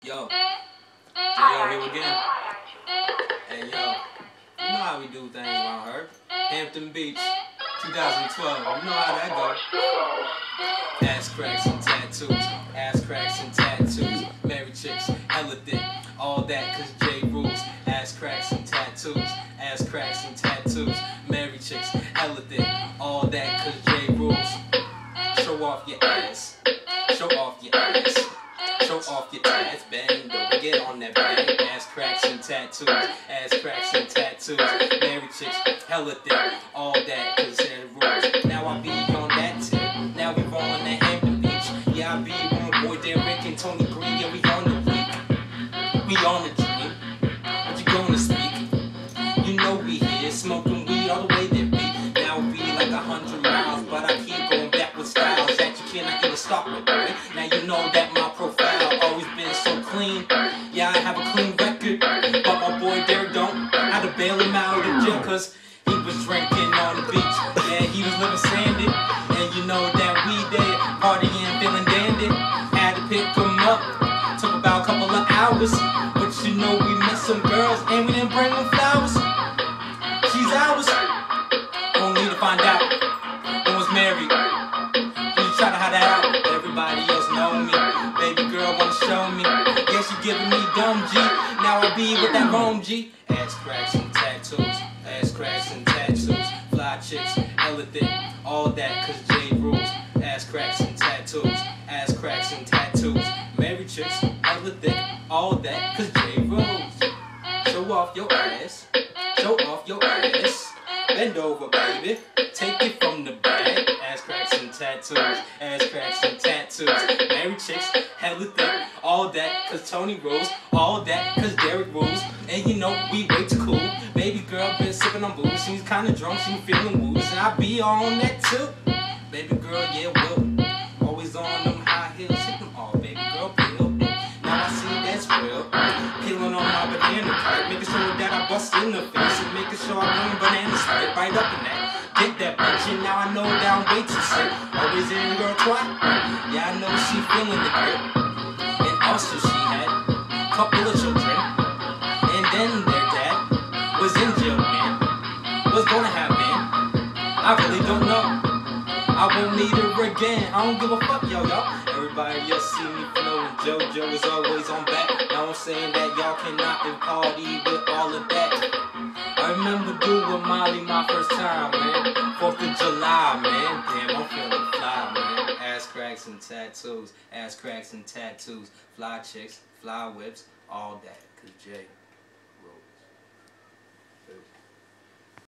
Yo, J.O. here again. Hey, yo, you know how we do things around here. Hampton Beach, 2012. You know how that goes. Ass cracks and tattoos. Ass cracks and tattoos. Married chicks, hella thick. All that cause J rules. Ass cracks and tattoos. Ass cracks and tattoos. Married chicks, hella thick. All that cause J rules. Show off your ass. Show off your ass. Show off your ass, bang, over, get on that bang. Ass cracks and tattoos, ass cracks and tattoos. Married chicks, hella thick, all that, cause they're the rules. Now I be on that tip, now we rollin' that Hampton Beach. Yeah, I be on boy Derek and Tony Green, yeah, we on the week. We on the dream, what you gonna speak? You know we here, smoking weed all the way there beat. Now we like 100 miles, but I keep going back with styles that you cannot even stop with, right? Now you know that my profile always been so clean. Yeah, I have a clean record, but my boy Derek don't. I had to bail him out of jail cause he was drinking on the beach. Yeah, he was living sanded, and you know that we did partying, feeling dandy. Had to pick him up, took about a couple of hours, but you know we met some girls and we didn't bring them flowers. She's ours, only to find out one was married. Just try to hide that out. Everybody else know me. Baby girl wanna show me. Yeah, she giving me dumb G. Now I be with that home G. Ass cracks and tattoos. Ass cracks and tattoos. Fly chicks, hella thick. All that cause J rules. Ass cracks and tattoos. Ass cracks and tattoos. Married chicks, hella thick. All that cause J rules. Show off your ass. Show off your ass. Bend over, baby. Take it from the back. Ass cracks and tattoos. Ass cracks and tattoos. Married chicks, hella thick. All that cause Tony rules. All that cause Derek rules. And you know we way too cool. Baby girl been sipping on booze. She's kinda drunk, she feeling woozy. And I be on that too. Baby girl, yeah, will. Always on them high heels. Hit them all, baby girl, peel. Now I see that's real. Peeling on my banana pipe. Making sure that I bust in the face. And making sure I bring banana split right up in that. Get that bitch, and now I know that I'm way too sick. Always in girl twat. Yeah, I know she feeling the grip. And also she had a couple of children. And then their dad was in jail, man. What's gonna happen? I really don't know. I won't need her again. I don't give a fuck, yo. Everybody else see me flowing. JoJo is always on back. Now I'm saying that y'all cannot party with all of that. I remember doing Molly my first time, man. 4th of July, man. Damn, I'm feeling fly, man. Ass cracks and tattoos. Ass cracks and tattoos. Fly chicks, fly whips, all that. Cause J. Rule.